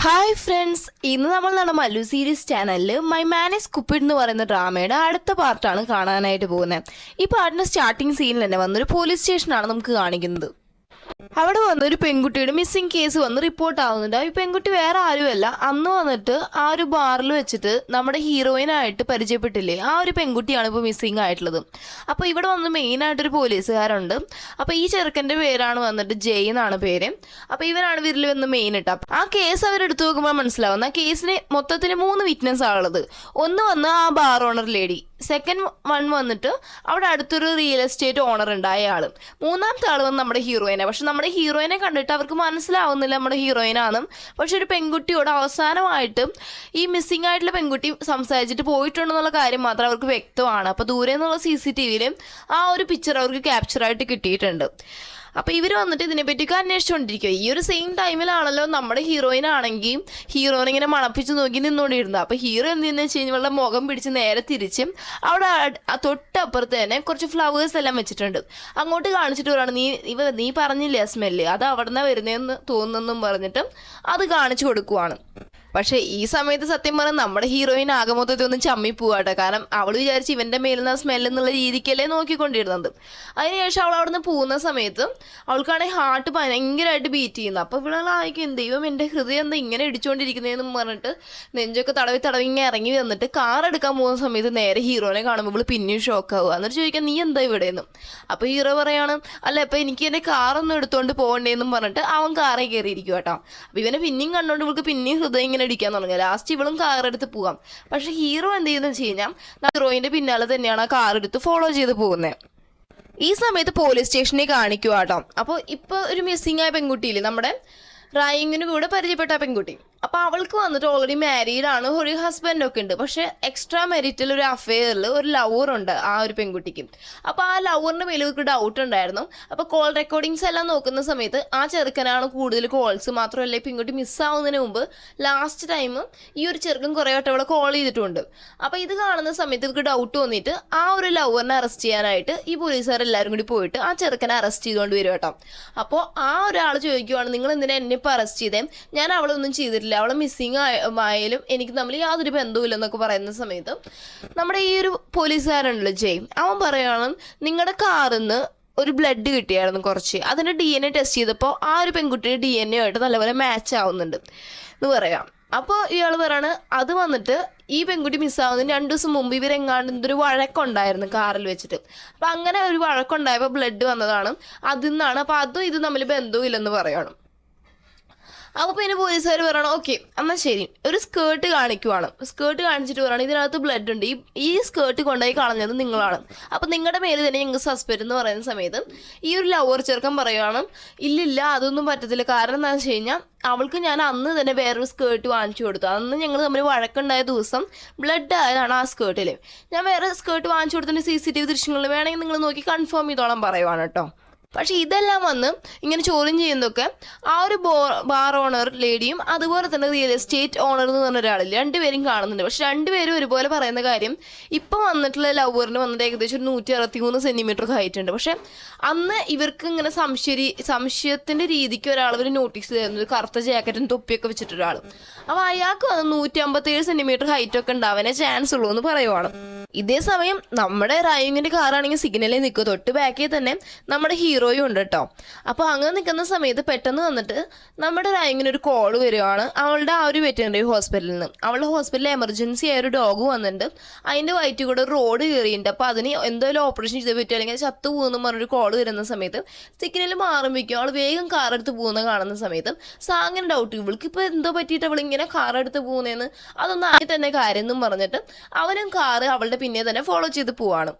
Hi friends, ഇന്ന് നമ്മൾ നമ്മുടെ മല്ലു സീരീസ് ചാനലിൽ മൈ മാൻ ഈസ് കുപ്പിഡ് എന്ന് പറയുന്ന ഡ്രാമയുടെ അടുത്ത പാർട്ടാണ് കാണാനായിട്ട് പോകുന്നത്. ഈ പാർട്ടിൻ്റെ സ്റ്റാർട്ടിങ് സീനിൽ തന്നെ വന്നൊരു പോലീസ് സ്റ്റേഷനാണ് നമുക്ക് കാണിക്കുന്നത്. അവിടെ വന്നൊരു പെൺകുട്ടിയുടെ മിസ്സിംഗ് കേസ് വന്ന് റിപ്പോർട്ട് ആവുന്നുണ്ട്. ഈ പെൺകുട്ടി വേറെ ആരുമല്ല, അന്ന് വന്നിട്ട് ആ ഒരു ബാറിൽ വെച്ചിട്ട് നമ്മുടെ ഹീറോയിനായിട്ട് പരിചയപ്പെട്ടില്ലേ, ആ ഒരു പെൺകുട്ടിയാണ് ഇപ്പോൾ മിസ്സിംഗ് ആയിട്ടുള്ളത്. അപ്പോൾ ഇവിടെ വന്ന് മെയിനായിട്ടൊരു പോലീസുകാരുണ്ട്. അപ്പോൾ ഈ ചെറുക്കൻ്റെ പേരാണ് വന്നിട്ട് ജയ് എന്നാണ് പേര്. അപ്പോൾ ഇവരാണ് ഇവരിൽ വന്ന് മെയിൻ ഇട്ട ആ കേസ് അവരെടുത്ത് നോക്കുമ്പോൾ മനസ്സിലാവുന്ന ആ കേസിന് മൊത്തത്തിൽ 3 വിറ്റ്നസ് ആണുള്ളത്. ഒന്ന് വന്ന് ആ bar owner lady, second one വന്നിട്ട് അവിടെ അടുത്തൊരു റിയൽ എസ്റ്റേറ്റ് ഓണർ ഉണ്ടായ ആൾ, മൂന്നാമത്തെ ആൾ വന്ന് നമ്മുടെ ഹീറോയിനെ. പക്ഷെ നമ്മുടെ ഹീറോയിനെ കണ്ടിട്ട് അവർക്ക് മനസ്സിലാവുന്നില്ല നമ്മുടെ ഹീറോയിനാണെന്നും. പക്ഷെ ഒരു പെൺകുട്ടിയോട് അവസാനമായിട്ട് ഈ മിസ്സിംഗ് ആയിട്ടുള്ള പെൺകുട്ടി സംസാരിച്ചിട്ട് പോയിട്ടുണ്ടെന്നുള്ള കാര്യം മാത്രം അവർക്ക് വ്യക്തമാണ്. അപ്പോൾ ദൂരെ നിന്നുള്ള CCTVയിൽ ആ ഒരു പിക്ചർ അവർക്ക് ക്യാപ്ചറായിട്ട് കിട്ടിയിട്ടുണ്ട്. അപ്പോൾ ഇവർ വന്നിട്ട് ഇതിനെപ്പറ്റിയൊക്കെ അന്വേഷിച്ചുകൊണ്ടിരിക്കുക. ഈ ഒരു സെയിം ടൈമിലാണല്ലോ നമ്മുടെ ഹീറോയിനാണെങ്കിൽ ഹീറോയിനെ ഇങ്ങനെ മണപ്പിച്ച് നോക്കി നിന്നുകൊണ്ടിരുന്നത്. അപ്പോൾ ഹീറോ എന്തെന്ന് വെച്ച് കഴിഞ്ഞാൽ ഇവളുടെ മുഖം പിടിച്ച് നേരെ തിരിച്ച് അവിടെ തൊട്ടപ്പുറത്ത് തന്നെ കുറച്ച് ഫ്ലവേഴ്സ് എല്ലാം വെച്ചിട്ടുണ്ട്. അങ്ങോട്ട് കാണിച്ചിട്ട് പറയാണ്, നീ പറഞ്ഞില്ലേ സ്മെല്ല്, അത് അവിടെ നിന്ന് വരുന്നതെന്ന് തോന്നുന്നെന്നും പറഞ്ഞിട്ട് അത് കാണിച്ചു കൊടുക്കുവാണ്. പക്ഷേ ഈ സമയത്ത് സത്യം പറഞ്ഞാൽ നമ്മുടെ ഹീറോയിൻ ആകെ മൊത്തത്തിൽ ഒന്ന് ചമ്മി പോവാട്ടെ. കാരണം അവൾ വിചാരിച്ച് ഇവൻ്റെ മേലിൽ നിന്ന് സ്മെല്ല് എന്നുള്ള രീതിക്കല്ലേ നോക്കിക്കൊണ്ടിരുന്നത്. അതിനുശേഷം അവൾ അവിടെ നിന്ന് പോകുന്ന സമയത്ത് അവൾക്കാണെങ്കിൽ ഹാർട്ട് ഭയങ്കരമായിട്ട് ബീറ്റ് ചെയ്യുന്നു. അപ്പോൾ ഇവളായിരിക്കും, ദൈവം എൻ്റെ ഹൃദയം എന്താ ഇങ്ങനെ ഇടിച്ചുകൊണ്ടിരിക്കുന്നതെന്ന് പറഞ്ഞിട്ട് നെഞ്ചൊക്കെ തടവി ഇങ്ങനെ ഇറങ്ങി വന്നിട്ട് കാർ എടുക്കാൻ പോകുന്ന സമയത്ത് നേരെ ഹീറോനെ കാണുമ്പോൾ ഇവൾ പിന്നെയും ഷോക്കാവുക. എന്നിട്ട് ചോദിക്കാം, നീ എന്താ ഇവിടെയെന്നും. അപ്പോൾ ഹീറോ പറയാണ്, അല്ല ഇപ്പോൾ എനിക്ക് എൻ്റെ കാറൊന്നും എടുത്തുകൊണ്ട് പോകണ്ടേന്നും പറഞ്ഞിട്ട് അവൻ കാറിൽ കയറിയിരിക്കും കേട്ടോ. അപ്പോൾ ഇവനെ പിന്നെയും കണ്ടുകൊണ്ട് ഇവൾക്ക് പിന്നെയും ഹൃദയം അടിക്കാൻ തുടങ്ങി. ലാസ്റ്റ് ഇവളും കാർ എടുത്ത് പോകാം. പക്ഷെ ഹീറോ എന്ത് ചെയ്യുന്നത് വെച്ച് കഴിഞ്ഞാൽ ഹീറോയിന്റെ പിന്നാലെ തന്നെയാണ് ആ കാർ എടുത്ത് ഫോളോ ചെയ്ത് പോകുന്നത്. ഈ സമയത്ത് പോലീസ് സ്റ്റേഷനിൽ കാണിക്കുക കേട്ടോ. അപ്പോൾ ഇപ്പോൾ ഒരു മിസ്സിംഗ് ആയ പെൺകുട്ടിയില്ലേ, നമ്മുടെ റായിങ്ങിന് കൂടെ പരിചയപ്പെട്ട പെൺകുട്ടി. അപ്പോൾ അവൾക്ക് വന്നിട്ട് ഓൾറെഡി മാരീഡാണ്, ഒരു ഹസ്ബൻഡൊക്കെ ഉണ്ട്. പക്ഷേ എക്സ്ട്രാ മെരിറ്റൽ ഒരു അഫെയറിൽ ഒരു ലവറുണ്ട് ആ ഒരു പെൺകുട്ടിക്ക്. അപ്പോൾ ആ ലവറിൻ്റെ മേലെ ഒരു ഡൗട്ട് ഉണ്ടായിരുന്നു. അപ്പോൾ കോൾ റെക്കോർഡിങ്സ് എല്ലാം നോക്കുന്ന സമയത്ത് ആ ചെറുക്കനാണ് കൂടുതൽ കോൾസ്. മാത്രമല്ല ഈ പെൺകുട്ടി മിസ്സാവുന്നതിന് മുമ്പ് ലാസ്റ്റ് ടൈം ഈ ഒരു ചെറുക്കൻ കുറേ വട്ടം അവളെ കോൾ ചെയ്തിട്ടുണ്ട്. അപ്പോൾ ഇത് കാണുന്ന സമയത്ത് ഇവർക്ക് ഡൗട്ട് തോന്നിയിട്ട് ആ ഒരു ലവറിനെ അറസ്റ്റ് ചെയ്യാനായിട്ട് ഈ പോലീസുകാരെല്ലാവരും കൂടി പോയിട്ട് ആ ചെറുക്കനെ അറസ്റ്റ് ചെയ്തുകൊണ്ട് വരും കേട്ടോ. അപ്പോൾ ആ ഒരാൾ ചോദിക്കുവാണ്, നിങ്ങൾ എന്തിനാ എന്നെ ഇപ്പോൾ അറസ്റ്റ് ചെയ്തേ, ഞാൻ അവളൊന്നും ചെയ്തിട്ടില്ല, അവളെ മിസ്സിങ് ആയാലും എനിക്ക് തമ്മിൽ യാതൊരു ബന്ധവുമില്ലെന്നൊക്കെ പറയുന്ന സമയത്ത് നമ്മുടെ ഈ ഒരു പോലീസുകാരുണ്ടല്ലോ ജയ്, അവൻ പറയുകയാണ്, നിങ്ങളുടെ കാറിൽ നിന്ന് ഒരു ബ്ലഡ് കിട്ടിയായിരുന്നു കുറച്ച്, അതിൻ്റെ DNA ടെസ്റ്റ് ചെയ്തപ്പോൾ ആ ഒരു പെൺകുട്ടിയുടെ DNA ആയിട്ട് നല്ലപോലെ മാച്ച് ആവുന്നുണ്ട് എന്ന് പറയാം. അപ്പോൾ ഇയാൾ പറയാണ്, അത് വന്നിട്ട് ഈ പെൺകുട്ടി മിസ്സാവുന്നതിന് 2 ദിവസം മുമ്പ് ഇവരെങ്ങാണ്ട് എന്തൊരു വഴക്കുണ്ടായിരുന്നു കാറിൽ വെച്ചിട്ട്. അപ്പം അങ്ങനെ ഒരു വഴക്കുണ്ടായപ്പോൾ ബ്ലഡ് വന്നതാണ്, അതിൽ നിന്നാണ്. അപ്പോൾ അതും ഇത് തമ്മിൽ ബന്ധവും ഇല്ലെന്ന് പറയണം. അപ്പോൾ പിന്നെ പോലീസുകാർ പറയണം, ഓക്കെ എന്നാൽ ശരി, ഒരു സ്കേർട്ട് കാണിക്കുവാണ്. സ്കേർട്ട് കാണിച്ചിട്ട് പറയണം, ഇതിനകത്ത് ബ്ലഡ് ഉണ്ട്, ഈ സ്കേർട്ട് കൊണ്ടുപോയി കളഞ്ഞത് നിങ്ങളാണ്, അപ്പോൾ നിങ്ങളുടെ മേലെ തന്നെ ഞങ്ങൾക്ക് സസ്പെൻഡ് എന്ന് പറയുന്ന സമയത്ത് ഈ ഒരു ലവർ ചെറുക്കൻ പറയുകയാണ്, ഇല്ലില്ല അതൊന്നും പറ്റത്തില്ല. കാരണം എന്താണെന്ന് വെച്ച് കഴിഞ്ഞാൽ അവൾക്ക് ഞാൻ അന്ന് തന്നെ വേറൊരു സ്കേർട്ട് വാങ്ങിച്ചു കൊടുത്തു. അന്ന് ഞങ്ങൾ തമ്മിൽ വഴക്കുണ്ടായ ദിവസം ബ്ലഡ് ആയതാണ് ആ സ്കേർട്ടിൽ. ഞാൻ വേറെ സ്കേർട്ട് വാങ്ങിച്ചു കൊടുത്തതിൻ്റെ CCTV ദൃശ്യങ്ങളിൽ വേണമെങ്കിൽ നിങ്ങൾ നോക്കി കൺഫേം ചെയ്തോളാൻ പറയുവാണ് കേട്ടോ. പക്ഷെ ഇതെല്ലാം വന്ന് ഇങ്ങനെ ചോദ്യം ചെയ്യുന്നതൊക്കെ ആ ഒരു ബാർ ഓണർ ലേഡിയും അതുപോലെ തന്നെ റിയൽ എസ്റ്റേറ്റ് ഓണർ എന്ന് പറഞ്ഞ ഒരാളിൽ രണ്ടുപേരും കാണുന്നുണ്ട്. പക്ഷെ രണ്ടുപേരും ഒരുപോലെ പറയുന്ന കാര്യം, ഇപ്പം വന്നിട്ടുള്ള ലവറിന് വന്നിട്ട് ഏകദേശം ഒരു 163 സെൻറ്റിമീറ്റർ ഹൈറ്റ് ഉണ്ട്. പക്ഷെ അന്ന് ഇവർക്ക് ഇങ്ങനെ സംശയത്തിൻ്റെ രീതിക്ക് ഒരാൾ നോട്ടീസ് തരുന്നത്, കറുത്ത ജാക്കറ്റും തൊപ്പിയൊക്കെ വെച്ചിട്ടൊരാൾ. അപ്പോൾ അയാൾക്ക് വന്ന് 157 സെൻറ്റിമീറ്റർ ഹൈറ്റൊക്കെ ഉണ്ടാവാനേ ചാൻസ് ഉള്ളൂ എന്ന് പറയുവാണ്. ഇതേ സമയം നമ്മുടെ റായിങ്ങിൻ്റെ കാറാണെങ്കിൽ സിഗ്നലിൽ നിൽക്കുക, തൊട്ട് ബാക്കിൽ തന്നെ നമ്മുടെ ഹീറോയും ഉണ്ട് കേട്ടോ. അപ്പോൾ അങ്ങനെ നിൽക്കുന്ന സമയത്ത് പെട്ടെന്ന് വന്നിട്ട് നമ്മുടെ റായിങ്ങിന് ഒരു കോൾ വരികയാണ് അവളുടെ ആ ഒരു വെറ്ററിനറി ഹോസ്പിറ്റലിൽ നിന്ന്. അവളുടെ ഹോസ്പിറ്റലിൽ എമർജൻസി ആയ ഒരു ഡോഗ് വന്നിട്ടുണ്ട്, അതിൻ്റെ വയറ്റിൽ കൂടെ ഒരു റോഡ് കയറിയിട്ടുണ്ട്. അപ്പോൾ അതിന് എന്തെങ്കിലും ഓപ്പറേഷൻ ചെയ്ത് പറ്റുമോ അല്ലെങ്കിൽ ചത്തു പോകുന്നു പറഞ്ഞൊരു കോൾ വരുന്ന സമയത്ത് സിഗ്നൽ മാറുമ്പോഴേക്കും അവൾ വേഗം കാറെടുത്ത് പോകുന്ന കാണുന്ന സമയത്ത് സാങ്ങിന് ഡൗട്ട്, ഇവൾക്ക് ഇപ്പോൾ എന്തോ പറ്റിയിട്ട് അവളിങ്ങനെ കാറെടുത്ത് പോകുന്നതെന്ന്, അതൊന്നും ആയി തന്നെ കാര്യം എന്നും പറഞ്ഞിട്ട് അവനും കാറ് അവളുടെ പിന്നെ തന്നെ ഫോളോ ചെയ്ത് പോവാണ്.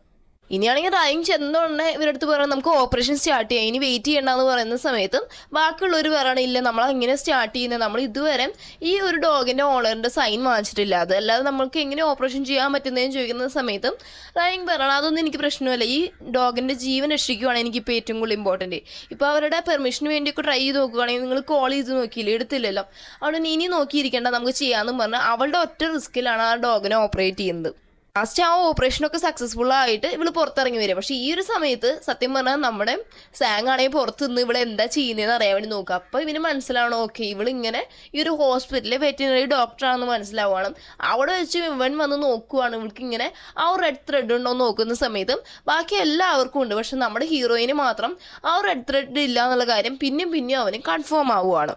ഇനിയാണെങ്കിൽ റായിങ് ചെന്നോടനെ ഇവരടുത്ത് പറയുന്നത്, നമുക്ക് ഓപ്പറേഷൻ സ്റ്റാർട്ട് ചെയ്യാം, ഇനി വെയിറ്റ് ചെയ്യണ്ടെന്ന് പറയുന്ന സമയത്ത് ബാക്കിയുള്ളവർ പറയണം, ഇല്ല നമ്മളെങ്ങനെ സ്റ്റാർട്ട് ചെയ്യുന്നത്, നമ്മൾ ഇതുവരെ ഈ ഒരു ഡോഗിൻ്റെ ഓണറിൻ്റെ സൈൻ വാങ്ങിച്ചിട്ടില്ല, അതല്ലാതെ നമ്മൾക്ക് എങ്ങനെ ഓപ്പറേഷൻ ചെയ്യാൻ പറ്റുന്നതെന്ന് ചോദിക്കുന്ന സമയത്ത് റായിങ് പറയണം, അതൊന്നും എനിക്ക് പ്രശ്നമല്ല, ഈ ഡോഗിൻ്റെ ജീവൻ രക്ഷിക്കുകയാണ് എനിക്കിപ്പോൾ ഏറ്റവും കൂടുതൽ ഇമ്പോർട്ടൻറ്റ്. ഇപ്പോൾ അവരുടെ പെർമിഷന് വേണ്ടിയൊക്കെ ട്രൈ ചെയ്ത് നോക്കുകയാണെങ്കിൽ നിങ്ങൾ കോൾ ചെയ്ത് നോക്കിയില്ല, എടുത്തില്ലല്ലോ, അവിടെ ഇനി നോക്കിയിരിക്കേണ്ട, നമുക്ക് ചെയ്യാമെന്നും പറഞ്ഞാൽ അവളുടെ ഒറ്റ റിസ്കിലാണ് ആ ഡോഗിനെ ഓപ്പറേറ്റ് ചെയ്യുന്നത്. ലാസ്റ്റ് ആ ഓപ്പറേഷനൊക്കെ സക്സസ്ഫുൾ ആയിട്ട് ഇവള് പുറത്തിറങ്ങി വരിക. പക്ഷെ ഈ ഒരു സമയത്ത് സത്യം പറഞ്ഞാൽ നമ്മുടെ സാങ് ആണെങ്കിൽ പുറത്ത് നിന്ന് ഇവിടെ എന്താ ചെയ്യുന്നതെന്ന് അറിയാൻ വേണ്ടി നോക്കുക. അപ്പോൾ ഇവന് മനസ്സിലാവണം, ഓക്കെ ഇവളിങ്ങനെ ഈ ഒരു ഹോസ്പിറ്റലിലെ വെറ്റിനറി ഡോക്ടറാണെന്ന് മനസ്സിലാവണം. അവിടെ വെച്ച് ഇവൻ വന്ന് നോക്കുവാണ്, ഇവൾക്ക് ഇങ്ങനെ ആ ഒരു റെഡ് ത്രെഡ് ഉണ്ടോ എന്ന് നോക്കുന്ന സമയത്തും ബാക്കി എല്ലാവർക്കും ഉണ്ട്, പക്ഷെ നമ്മുടെ ഹീറോയിന് മാത്രം ആ ഒരു റെഡ് ത്രെഡ് ഇല്ല എന്നുള്ള കാര്യം പിന്നെയും അവന് കൺഫേം ആവുകയാണ്.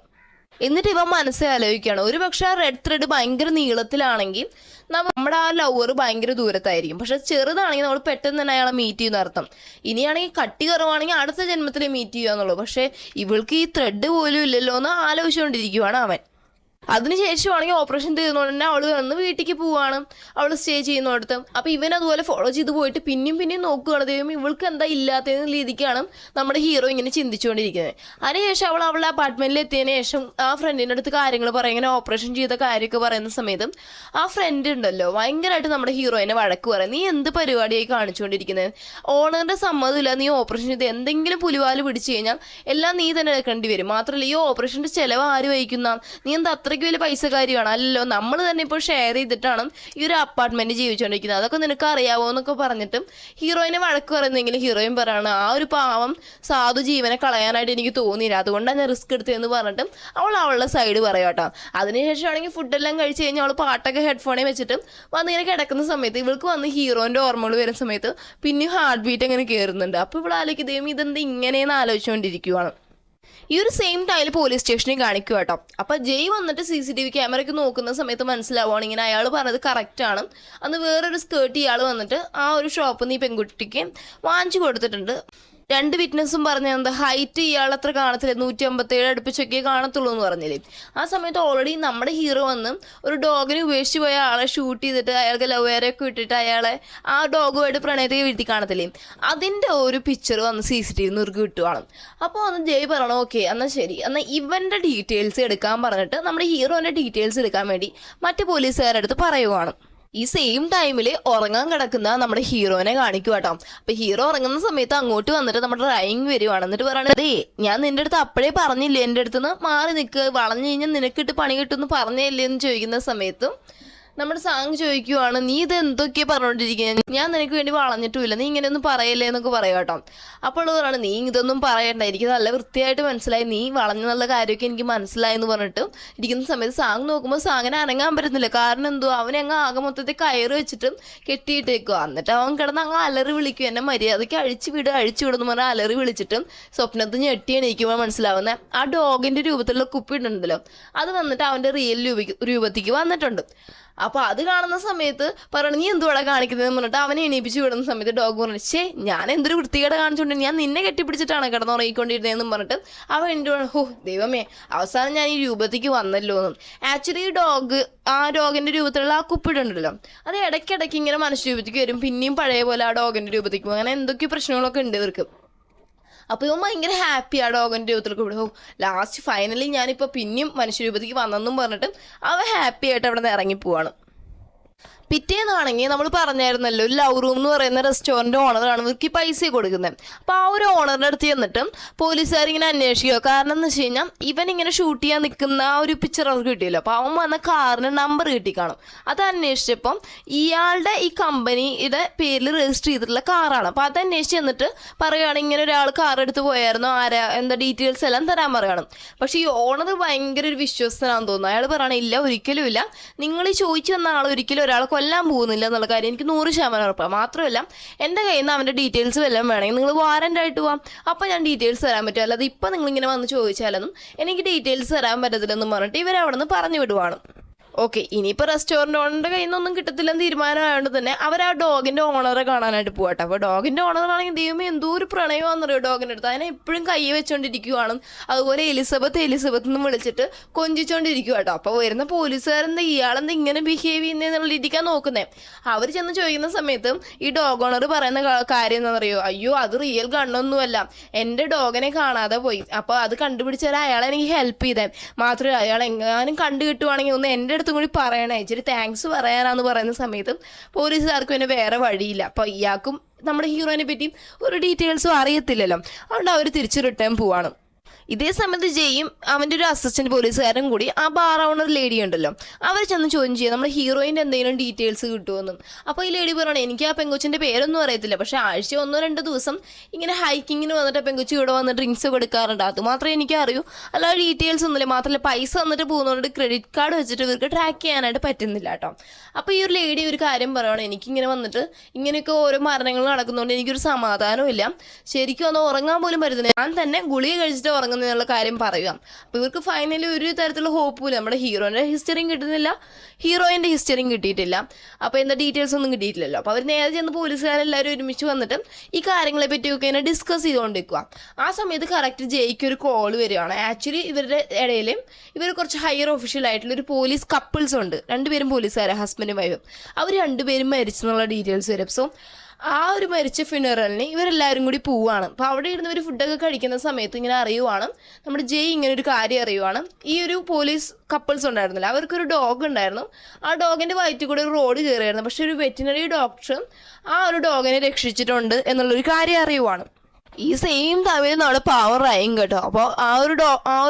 എന്നിട്ട് ഇവൻ മനസ്സെ ആലോചിക്കുകയാണ്, ഒരു പക്ഷെ ആ റെഡ് ത്രെഡ് ഭയങ്കര നീളത്തിലാണെങ്കിൽ നമ്മുടെ ആ ലവർ ഭയങ്കര ദൂരത്തായിരിക്കും, പക്ഷെ ചെറുതാണെങ്കിൽ നമ്മൾ പെട്ടെന്ന് തന്നെ അയാളെ മീറ്റ് ചെയ്യുന്ന അർത്ഥം. ഇനിയാണെങ്കിൽ കട്ടി കുറവാണെങ്കിൽ അടുത്ത ജന്മത്തിൽ മീറ്റ് ചെയ്യുക എന്നുള്ളൂ. പക്ഷെ ഇവൾക്ക് ഈ ത്രെഡ് പോലും ഇല്ലല്ലോ എന്ന് ആലോചിച്ചുകൊണ്ടിരിക്കുവാണ് അവൻ. അതിനുശേഷമാണെങ്കിൽ ഓപ്പറേഷൻ തീർന്നുകൊണ്ട് തന്നെ അവൾ വന്ന് വീട്ടിലേക്ക് പോവാണ്, അവൾ സ്റ്റേ ചെയ്യുന്നിടത്ത്. അപ്പോൾ ഇവൻ അതുപോലെ ഫോളോ ചെയ്ത് പോയിട്ട് പിന്നെയും നോക്കുകയാണ്, ദൈവം ഇവൾക്ക് എന്താ ഇല്ലാത്തതെന്ന രീതിക്കാണ് നമ്മുടെ ഹീറോ ഇങ്ങനെ ചിന്തിച്ചുകൊണ്ടിരിക്കുന്നത്. അതിനുശേഷം അവൾ അവളുടെ അപ്പാർട്ട്മെന്റിൽ എത്തിയതിന് ശേഷം ആ ഫ്രണ്ടിൻ്റെ അടുത്ത് കാര്യങ്ങൾ പറയും, ഇങ്ങനെ ഓപ്പറേഷൻ ചെയ്ത കാര്യമൊക്കെ പറയുന്ന സമയത്തും ആ ഫ്രണ്ട് ഉണ്ടല്ലോ ഭയങ്കരമായിട്ട് നമ്മുടെ ഹീറോയിനെ വഴക്ക് പറയും, നീ എന്ത് പരിപാടിയായി കാണിച്ചുകൊണ്ടിരിക്കുന്നത്, ഓണറിന്റെ സമ്മതമില്ല, നീ ഓപ്പറേഷൻ ചെയ്ത് എന്തെങ്കിലും പുലിവാല് പിടിച്ചു കഴിഞ്ഞാൽ എല്ലാം നീ തന്നെ എടുക്കേണ്ടി വരും, മാത്രമല്ല ഈ ഓപ്പറേഷൻ്റെ ചിലവ് ആര് വഹിക്കുന്ന, നീ എന്താ അത്രയ്ക്ക് വലിയ പൈസക്കാരിയാണ്, അല്ലല്ലോ നമ്മൾ തന്നെ ഇപ്പോൾ ഷെയർ ചെയ്തിട്ടാണ് ഈ ഒരു അപ്പാർട്ട്മെന്റ് ജീവിച്ചുകൊണ്ടിരിക്കുന്നത്, അതൊക്കെ നിനക്ക് അറിയാവോ എന്നൊക്കെ പറഞ്ഞിട്ടും ഹീറോയിനെ വഴക്ക് പറയുന്നെങ്കിലും ഹീറോയിൻ പറയാണ്, ആ ഒരു പാവം സാധു ജീവനെ കളയാനായിട്ട് എനിക്ക് തോന്നിയില്ല, അതുകൊണ്ടാണ് ഞാൻ റിസ്ക് എടുത്തതെന്ന് പറഞ്ഞിട്ടും അവളുടെ സൈഡ് പറയാം കേട്ടോ. അതിനുശേഷമാണെങ്കിൽ ഫുഡെല്ലാം കഴിച്ച് കഴിഞ്ഞാൽ അവൾ പാട്ടൊക്കെ ഹെഡ്ഫോണിൽ വെച്ചിട്ടും വന്നിങ്ങനെ കിടക്കുന്ന സമയത്ത് ഇവൾക്ക് വന്ന് ഹീറോൻ്റെ ഓർമ്മകൾ വരുന്ന സമയത്ത് പിന്നെ ഹാർട്ട് ബീറ്റ് അങ്ങനെ കയറുന്നുണ്ട്. അപ്പോൾ ഇവിടെ ആലോചിക്കുകയും ഇതെന്ത് ഇങ്ങനെയെന്ന് ആലോചിച്ചുകൊണ്ടിരിക്കുകയാണ്. ഈ ഒരു സെയിം ടൈമിൽ പോലീസ് സ്റ്റേഷനിൽ കാണിക്കുക കേട്ടോ. അപ്പോൾ ജയ് വന്നിട്ട് CCTV ക്യാമറയ്ക്ക് നോക്കുന്ന സമയത്ത് മനസ്സിലാവുകയാണ് ഇങ്ങനെ അയാൾ പറഞ്ഞത് കറക്റ്റാണ്. അന്ന് വേറൊരു സ്കേർട്ട് ഇയാൾ വന്നിട്ട് ആ ഒരു ഷോപ്പിൽ നിന്ന് ഈ പെൺകുട്ടിക്ക് വാങ്ങിച്ചു കൊടുത്തിട്ടുണ്ട്. 2 വിറ്റ്നസ്സും പറഞ്ഞ എന്താ ഹൈറ്റ് ഇയാൾ അത്ര കാണത്തില്ല, 157 അടുപ്പിച്ചൊക്കെ കാണത്തുള്ളൂ എന്ന് പറഞ്ഞില്ലേ. ആ സമയത്ത് ഓൾറെഡി നമ്മുടെ ഹീറോ വന്ന് ഒരു ഡോഗിനെ ഉപേക്ഷിച്ച് പോയ ആളെ ഷൂട്ട് ചെയ്തിട്ട് അയാൾക്ക് ലവ് വേറെയൊക്കെ ഇട്ടിട്ട് അയാളെ ആ ഡോഗുമായിട്ട് പ്രണയത്തേക്ക് വീഴ്ത്തി കാണത്തില്ലേ, അതിൻ്റെ ഒരു പിക്ചർ വന്ന് CCTV ഇവർക്ക് കിട്ടുവാണ്. അപ്പോൾ ഒന്ന് ജയ് പറയണം, ഓക്കെ എന്നാൽ ശരി, എന്നാൽ ഇവൻ്റെ ഡീറ്റെയിൽസ് എടുക്കാൻ പറഞ്ഞിട്ട് നമ്മുടെ ഹീറോൻ്റെ ഡീറ്റെയിൽസ് എടുക്കാൻ വേണ്ടി മറ്റ് പോലീസുകാരുടെ അടുത്ത് പറയുവാണ്. ഈ സെയിം ടൈമിൽ ഉറങ്ങാൻ കിടക്കുന്ന നമ്മുടെ ഹീറോനെ കാണിക്കുക കേട്ടോ. അപ്പോൾ ഹീറോ ഉറങ്ങുന്ന സമയത്ത് അങ്ങോട്ട് വന്നിട്ട് നമ്മുടെ റൈങ് വരുവാണ്. എന്നിട്ട് പറയണത്, അതേ ഞാൻ നിൻ്റെ അടുത്ത് അപ്പോഴേ പറഞ്ഞില്ലേ എൻ്റെ അടുത്ത് നിന്ന് മാറി നിൽക്കുക, വളഞ്ഞു കഴിഞ്ഞാൽ നിനക്കിട്ട് പണി കിട്ടുമെന്ന് പറഞ്ഞില്ലേ എന്ന് ചോദിക്കുന്ന സമയത്തും നമ്മുടെ സാങ് ചോദിക്കുവാണ്, നീ ഇത് എന്തൊക്കെയാണ് പറഞ്ഞുകൊണ്ടിരിക്കുന്നത്, ഞാൻ നിനക്ക് വേണ്ടി വളഞ്ഞിട്ടുമില്ല, നീ ഇങ്ങനെയൊന്നും പറയല്ലേ എന്നൊക്കെ പറയാം കേട്ടോ. അപ്പോൾ പറയാണ്, നീ ഇതൊന്നും പറയണ്ട, എനിക്ക് നല്ല വൃത്തിയായിട്ട് മനസ്സിലായി, നീ വളഞ്ഞ നല്ല കാര്യമൊക്കെ എനിക്ക് മനസ്സിലായി എന്ന് പറഞ്ഞിട്ട് ഇരിക്കുന്ന സമയത്ത് സാങ് നോക്കുമ്പോൾ സാങ്ങിനെ അനങ്ങാൻ പറ്റുന്നില്ല. കാരണം എന്തോ അവനെ അങ്ങ് ആകെ മൊത്തത്തിൽ കയറ് വെച്ചിട്ടും കെട്ടിയിട്ടേക്കുക. എന്നിട്ട് അവൻ കിടന്ന് അങ്ങ് അലറി വിളിക്കും, എന്നെ മര്യാദയ്ക്ക് അഴിച്ചു വിടുന്നു പറഞ്ഞാൽ അലറി വിളിച്ചിട്ടും സ്വപ്നത്തിൽ ഞെട്ടി എണീക്കുമ്പോൾ മനസ്സിലാവുന്ന ആ ഡോഗിൻ്റെ രൂപത്തിലുള്ള കുപ്പി ഉണ്ടല്ലോ അത് വന്നിട്ട് അവൻ്റെ റിയൽ രൂപത്തേക്ക് വന്നിട്ടുണ്ട്. അപ്പോൾ അത് കാണുന്ന സമയത്ത് പറയണം, നീ എന്തുവാടാ കാണിക്കുന്നതെന്ന് പറഞ്ഞിട്ട് അവനെ എണീപ്പിച്ച് വിടുന്ന സമയത്ത് ഡോഗ് പറഞ്ഞു, ഞാൻ എന്തൊരു വൃത്തികേട് കാണിച്ചുകൊണ്ട് ഞാൻ നിന്നെ കെട്ടിപ്പിടിച്ചിട്ടാണ് കിടന്നുറങ്ങിക്കൊണ്ടിരുന്നതെന്നും പറഞ്ഞിട്ട് അവൻ എൻ്റെ ദൈവമേ അവസാനം ഞാൻ ഈ രൂപത്തേക്ക് വന്നല്ലോ എന്നും. ആക്ച്വലി ഈ ഡോഗ് ആ ഡോഗിൻ്റെ രൂപത്തിലുള്ള ആ കുപ്പിടുണ്ടല്ലോ അത് ഇടയ്ക്കിടയ്ക്ക് ഇങ്ങനെ മനുഷ്യ രൂപത്തേക്ക് വരും, പിന്നെയും പഴയ പോലെ ആ ഡോഗിൻ്റെ രൂപത്തേക്ക് പോകും, അങ്ങനെ എന്തൊക്കെ പ്രശ്നങ്ങളൊക്കെ ഉണ്ട് ഇവർക്ക്. അപ്പോൾ ഇവൻ ഭയങ്കര ഹാപ്പി ആ ഡോഗിൻ്റെ രൂപത്തിലൊക്കെ ഇവിടെ ലാസ്റ്റ് ഫൈനലി ഞാനിപ്പോൾ പിന്നെയും മനുഷ്യരൂപത്തേക്ക് വന്നെന്നും പറഞ്ഞിട്ട് അവൻ ഹാപ്പി ആയിട്ട് അവിടെ നിന്ന് ഇറങ്ങിപ്പോവാണ്. പിറ്റേന്നാണെങ്കിൽ നമ്മൾ പറഞ്ഞായിരുന്നല്ലോ ലവ് റൂം എന്ന് പറയുന്ന റെസ്റ്റോറൻറ്റ് ഓണറാണ് ഇവർക്ക് പൈസ കൊടുക്കുന്നത്. അപ്പോൾ ആ ഒരു ഓണറിൻ്റെ അടുത്ത് ചെന്നിട്ട് പോലീസുകാരിങ്ങനെ അന്വേഷിക്കുക. കാരണം എന്ന് വെച്ച് കഴിഞ്ഞാൽ ഇവൻ ഇങ്ങനെ ഷൂട്ട് ചെയ്യാൻ നിൽക്കുന്ന ആ ഒരു പിക്ചർ അവർക്ക് കിട്ടിയല്ലോ. അപ്പോൾ അവൻ വന്ന കാറിന് നമ്പർ കിട്ടിക്കാണും. അത് അന്വേഷിച്ചപ്പം ഇയാളുടെ ഈ കമ്പനിയുടെ പേരിൽ രജിസ്റ്റർ ചെയ്തിട്ടുള്ള കാറാണ്. അപ്പോൾ അത് അന്വേഷിച്ച് ചെന്നിട്ട് പറയുകയാണ്, ഇങ്ങനെ ഒരാൾ കാർ എടുത്ത് പോയായിരുന്നു, ആരാ എന്താ ഡീറ്റെയിൽസ് എല്ലാം തരാൻ പറയുകയാണ്. പക്ഷേ ഈ ഓണർ ഭയങ്കര ഒരു വിശ്വസ്തനാണെന്ന് തോന്നുന്നു. അയാൾ പറയണം, ഇല്ല ഒരിക്കലും ഇല്ല, നിങ്ങൾ ഈ ചോദിച്ചു വന്ന ആൾ ഒരിക്കലും ഒരാൾ കൊല്ലാൻ പോകുന്നില്ല എന്നുള്ള കാര്യം എനിക്ക് 100% ഉറപ്പാണ്. മാത്രമല്ല എൻ്റെ കയ്യിൽ നിന്ന് അവൻ്റെ ഡീറ്റെയിൽസ് വല്ലതും വേണമെങ്കിൽ നിങ്ങൾ വാറൻ്റ് ആയിട്ട് പോവാം, അപ്പോൾ ഞാൻ ഡീറ്റെയിൽസ് തരാൻ പറ്റും, അല്ലാതെ ഇപ്പം നിങ്ങളിങ്ങനെ വന്ന് ചോദിച്ചാലൊന്നും എനിക്ക് ഡീറ്റെയിൽസ് തരാൻ പറ്റത്തില്ലെന്നും പറഞ്ഞിട്ട് ഇവരവിടെ നിന്ന് പറഞ്ഞു വിടുവാണ്. ഓക്കെ, ഇനിയിപ്പോൾ റെസ്റ്റോറൻറ്റ് ഓണറിൻ്റെ കയ്യിൽ നിന്നൊന്നും കിട്ടത്തില്ലെന്ന് തീരുമാനമായതുകൊണ്ട് തന്നെ അവർ ആ ഡോഗിൻ്റെ ഓണറെ കാണാനായിട്ട് പോകട്ടെ. അപ്പോൾ ഡോഗിൻ്റെ ഓണറാണെങ്കിൽ ദൈവമേ എന്തോ ഒരു പ്രണയമാണെന്നറിയോ ഡോഗിൻ്റെ അടുത്ത്, അതിനെ എപ്പോഴും കൈ വെച്ചുകൊണ്ടിരിക്കുകയാണ്. അതുപോലെ എലിസബത്ത് എന്ന് വിളിച്ചിട്ട് കൊഞ്ചിച്ചുകൊണ്ടിരിക്കുക കേട്ടോ. അപ്പോൾ വരുന്ന പോലീസുകാരെന്താ ഇയാളെന്താ ഇങ്ങനെ ബിഹേവ് ചെയ്യുന്നതെന്നുള്ള രീതിക്കാണ് നോക്കുന്നത്. അവർ ചെന്ന് ചോദിക്കുന്ന സമയത്ത് ഈ ഡോഗ് ഓണർ പറയുന്ന കാര്യം എന്താണെന്നറിയോ, അയ്യോ അത് റിയൽ ഗണ്ണൊന്നുമല്ല, എൻ്റെ ഡോഗിനെ കാണാതെ പോയി, അപ്പോൾ അത് കണ്ടുപിടിച്ചാൽ അയാളെ എനിക്ക് ഹെൽപ്പ് ചെയ്തേ, മാത്രമല്ല അയാൾ എങ്ങാനും കണ്ടു കിട്ടുവാണെങ്കിൽ ഒന്ന് എൻ്റെ അടുത്തും കൂടി പറയണേ, ഇച്ചിരി താങ്ക്സ് പറയാനാന്ന് പറയുന്ന സമയത്ത് പോലീസുകാർക്കും പിന്നെ വേറെ വഴിയില്ല. അപ്പോൾ ഇയാൾക്കും നമ്മുടെ ഹീറോയിനെ പറ്റി ഒരു ഡീറ്റെയിൽസും അറിയത്തില്ലല്ലോ, അതുകൊണ്ട് അവർ തിരിച്ച് റിട്ടേൺ പോവാണ്. ഇതേ സമയത്ത് ജെയും അവൻ്റെ ഒരു അസിസ്റ്റന്റ് പോലീസുകാരനും കൂടി ആ ബാർ ഓണർ ലേഡി ഉണ്ടല്ലോ അവർ ചെന്ന് ചോദ്യം ചെയ്യുക നമ്മുടെ ഹീറോയിൻ്റെ എന്തെങ്കിലും ഡീറ്റെയിൽസ് കിട്ടുമെന്നും. അപ്പോൾ ഈ ലേഡി പറയണേ എനിക്ക് ആ പെങ്കൊച്ചിൻ്റെ പേരൊന്നും അറിയത്തില്ല, പക്ഷേ ആഴ്ച 1-2 ദിവസം ഇങ്ങനെ ഹൈക്കിങ്ങിന് വന്നിട്ട് പെങ്കൊച്ചി ഇവിടെ വന്ന് ഡ്രിങ്ക്സ് കൊടുക്കാറുണ്ട്, അത് മാത്രമേ എനിക്ക് അറിയൂ, അല്ലാതെ ഡീറ്റെയിൽസ് ഒന്നുമില്ല. മാത്രമല്ല പൈസ വന്നിട്ട് പോകുന്നതുകൊണ്ട് ക്രെഡിറ്റ് കാർഡ് വെച്ചിട്ട് ഇവർക്ക് ട്രാക്ക് ചെയ്യാനായിട്ട് പറ്റുന്നില്ല കേട്ടോ. അപ്പോൾ ഈ ഒരു ലേഡി ഒരു കാര്യം പറയുകയാണ്, എനിക്കിങ്ങനെ വന്നിട്ട് ഇങ്ങനെയൊക്കെ ഓരോ മരണങ്ങൾ നടക്കുന്നതുകൊണ്ട് എനിക്കൊരു സമാധാനവും ഇല്ല, ശരിക്കും ഒന്ന് ഉറങ്ങാൻ പോലും പറ്റുന്നില്ല, ഞാൻ തന്നെ ഗുളിക കഴിച്ചിട്ട് ഉറങ്ങുന്നുള്ള കാര്യം പറയുക. അപ്പോൾ ഇവർക്ക് ഫൈനലി ഒരു തരത്തിലുള്ള ഹോപ്പുമില്ല, നമ്മുടെ ഹീറോൻ്റെ ഹിസ്റ്ററിയും കിട്ടുന്നില്ല, ഹീറോയിൻ്റെ ഹിസ്റ്ററിയും കിട്ടിയിട്ടില്ല, അപ്പോൾ എന്താ ഡീറ്റെയിൽസ് ഒന്നും കിട്ടിയിട്ടില്ലല്ലോ. അപ്പോൾ അവർ നേരെ ചെന്ന് പോലീസുകാരെല്ലാവരും ഒരുമിച്ച് വന്നിട്ട് ഈ കാര്യങ്ങളെ പറ്റിയൊക്കെ ഇങ്ങനെ ഡിസ്കസ് ചെയ്തുകൊണ്ടിരിക്കുക. ആ സമയത്ത് കറക്റ്റ് ജെയ്ക്ക് ഒരു കോൾ വരികയാണ്. ആക്ച്വലി ഇവരുടെ ഇടയിൽ ഇവർ കുറച്ച് ഹയർ ഒഫീഷ്യൽ ആയിട്ടുള്ള ഒരു പോലീസ് കപ്പിൾസ് ഉണ്ട്, 2 പേരും പോലീസുകാരെ, ഹസ്ബൻഡും വൈഫും. അവർ 2 പേരും മരിച്ചെന്നുള്ള ഡീറ്റെയിൽസ് വരും. സോ ആ ഒരു മരിച്ച ഫ്യൂണറലിന് ഇവരെല്ലാവരും കൂടി പോവുകയാണ്. അപ്പോൾ അവിടെ ഇരുന്ന് ഒരു ഫുഡൊക്കെ കഴിക്കുന്ന സമയത്ത് ഇങ്ങനെ അറിയുവാണ്, നമ്മുടെ ജെയ് ഇങ്ങനെ ഒരു കാര്യം അറിയുവാണ്, ഈ ഒരു പോലീസ് കപ്പിൾസ് ഉണ്ടായിരുന്നില്ല, അവർക്കൊരു ഡോഗ് ഉണ്ടായിരുന്നു, ആ ഡോഗിൻ്റെ വയറ്റിൽ കൂടെ ഒരു റോഡ് കയറിയായിരുന്നു, പക്ഷെ ഒരു വെറ്റിനറി ഡോക്ടർ ആ ഒരു ഡോഗിനെ രക്ഷിച്ചിട്ടുണ്ട് എന്നുള്ളൊരു കാര്യം അറിയുവാണ്. ഈ സെയിം ടൈമിൽ നമ്മുടെ പവർ ആയും കേട്ടോ. അപ്പോൾ ആ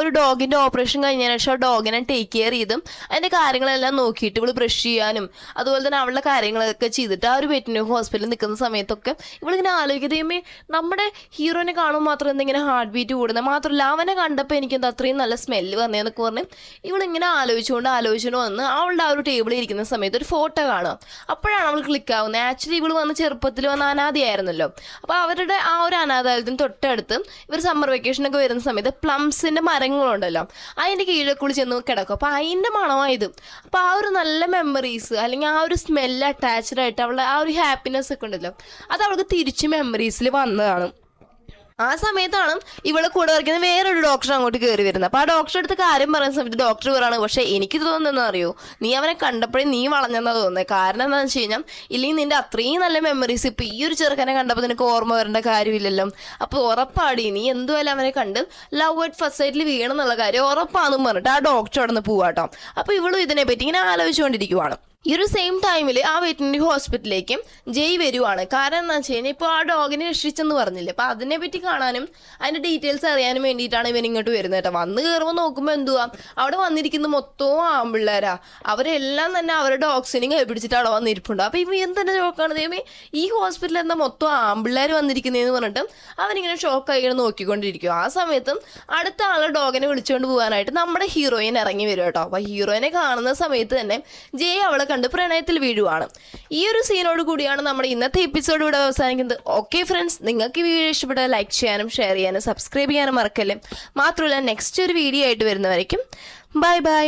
ഒരു ഡോഗിൻ്റെ ഓപ്പറേഷൻ കഴിഞ്ഞതിന് ശേഷം ആ ഡോഗിനെ ടേക്ക് കെയർ ചെയ്തും അതിൻ്റെ കാര്യങ്ങളെല്ലാം നോക്കിയിട്ട് ഇവൾ ബ്രഷ് ചെയ്യാനും അതുപോലെ തന്നെ അവളുടെ കാര്യങ്ങളൊക്കെ ചെയ്തിട്ട് ആ ഒരു വെറ്റിനറി ഹോസ്പിറ്റലിൽ നിൽക്കുന്ന സമയത്തൊക്കെ ഇവളിങ്ങനെ ആലോചിക്കുന്നേ നമ്മുടെ ഹീറോനെ കാണുമ്പോൾ മാത്രം എന്തെങ്കിലും ഹാർട്ട് ബീറ്റ് കൂടുന്നത്, മാത്രമല്ല അവനെ കണ്ടപ്പോൾ എനിക്കെന്താ അത്രയും നല്ല സ്മെല്ല് വന്നതെന്നൊക്കെ പറഞ്ഞ് ഇവളിങ്ങനെ ആലോചിച്ചുകൊണ്ട് വന്ന് അവളുടെ ആ ഒരു ടേബിളിൽ ഇരിക്കുന്ന സമയത്ത് ഒരു ഫോട്ടോ കാണുക. അപ്പോഴാണ് അവൾ ക്ലിക്ക് ആവുന്നത്. ആക്ച്വലി ഇവൾ വന്ന് ചെറുപ്പത്തിൽ വന്ന അനാഥയായിരുന്നല്ലോ. അപ്പോൾ അവരുടെ ആ ഒരു അനാഥ തൊട്ടടുത്ത് ഇവർ സമ്മർ വെക്കേഷനൊക്കെ വരുന്ന സമയത്ത് പ്ലംസിൻ്റെ മരങ്ങളുണ്ടല്ലോ അതിൻ്റെ കീഴെ കൂടി ചെന്ന് കിടക്കും. അപ്പോൾ അതിൻ്റെ മണമായത്. അപ്പോൾ ആ ഒരു നല്ല മെമ്മറീസ് അല്ലെങ്കിൽ ആ ഒരു സ്മെല്ല് അറ്റാച്ച്ഡ് ആയിട്ട് അവളുടെ ആ ഒരു ഹാപ്പിനെസ് ഒക്കെ ഉണ്ടല്ലോ അത് അവൾക്ക് തിരിച്ച് മെമ്മറീസിൽ വന്നതാണ്. ആ സമയത്താണ് ഇവളെ കൂടെ വരയ്ക്കുന്ന വേറൊരു ഡോക്ടർ അങ്ങോട്ട് കയറി വരുന്നത്. അപ്പോൾ ആ ഡോക്ടറെ അടുത്ത് കാര്യം പറയുന്ന സമയത്ത് ഡോക്ടർ പറയാണ്, പക്ഷേ എനിക്ക് തോന്നുന്നതെന്ന് അറിയോ, നീ അവനെ കണ്ടപ്പോഴേ നീ വളഞ്ഞെന്നാണ് തോന്നുന്നത്. കാരണം എന്താണെന്ന് വെച്ച് കഴിഞ്ഞാൽ ഇല്ലെങ്കിൽ നിൻ്റെ അത്രയും നല്ല മെമ്മറീസ് ഇപ്പോൾ ഈ ഒരു ചെറുക്കനെ കണ്ടപ്പോൾ നിനക്ക് ഓർമ്മ വരേണ്ട കാര്യമില്ലല്ലോ. അപ്പോൾ ഉറപ്പാടി നീ എന്തുമല്ല അവനെ കണ്ട് ലവ് അറ്റ് ഫസ്റ്റ് സൈറ്റിൽ വീണം എന്നുള്ള കാര്യം ഉറപ്പാണെന്നും പറഞ്ഞിട്ട് ആ ഡോക്ടർ അവിടെ നിന്ന് പോവാട്ടോ. അപ്പോൾ ഇവളും ഇതിനെപ്പറ്റി ഇങ്ങനെ ആലോചിച്ചുകൊണ്ടിരിക്കുവാണ്. ഈ ഒരു സെയിം ടൈമിൽ ആ വെറ്റിനറി ഹോസ്പിറ്റലിലേക്ക് ജെയ് വരുവാണ്. കാരണം എന്താണെന്ന് വെച്ച് കഴിഞ്ഞാൽ ഇപ്പോൾ ആ ഡോഗിനെ രക്ഷിച്ചെന്ന് പറഞ്ഞില്ലേ, അപ്പോൾ അതിനെപ്പറ്റി കാണാനും അതിൻ്റെ ഡീറ്റെയിൽസ് അറിയാനും വേണ്ടിയിട്ടാണ് ഇവൻ ഇങ്ങോട്ട് വരുന്നത് കേട്ടോ. വന്ന് കയറുമ്പോൾ നോക്കുമ്പോൾ എന്തുവാ അവിടെ വന്നിരിക്കുന്ന മൊത്തവും ആമ്പിള്ളേരാ, അവരെല്ലാം തന്നെ അവരുടെ ഡോഗ്സിനെയും കൈപിടിച്ചിട്ട് അവിടെ വന്നിരിപ്പുണ്ട്. അപ്പോൾ ഇവ എന്തെന്നെ ഷോക്കാണ് ദൈവമേ, ഈ ഹോസ്പിറ്റലിൽ എന്താ മൊത്തം ആമ്പിള്ളേർ വന്നിരിക്കുന്നതെന്ന് പറഞ്ഞിട്ട് അവനിങ്ങനെ ഷോക്കായി ഇങ്ങനെ നോക്കിക്കൊണ്ടിരിക്കും. ആ സമയത്തും അടുത്ത ആളെ ഡോഗിനെ വിളിച്ചുകൊണ്ട് പോകാനായിട്ട് നമ്മുടെ ഹീറോയിൻ ഇറങ്ങി വരും കേട്ടോ. അപ്പോൾ ഹീറോയിനെ കാണുന്ന സമയത്ത് തന്നെ ജെയ് അവളെ കണ്ട് പ്രണയത്തിൽ വീഴുവാണ്. ഈ ഒരു സീനോട് കൂടിയാണ് നമ്മുടെ ഇന്നത്തെ എപ്പിസോഡ് ഇവിടെ അവസാനിക്കുന്നത്. ഓക്കെ ഫ്രണ്ട്സ്, നിങ്ങൾക്ക് ഈ വീഡിയോ ഇഷ്ടപ്പെട്ടാൽ ലൈക്ക് ചെയ്യാനും ഷെയർ ചെയ്യാനും സബ്സ്ക്രൈബ് ചെയ്യാനും മറക്കല്ലേ. മാത്രമല്ല നെക്സ്റ്റ് ഒരു വീഡിയോ ആയിട്ട് വരുന്നവരേക്കും ബൈ ബൈ.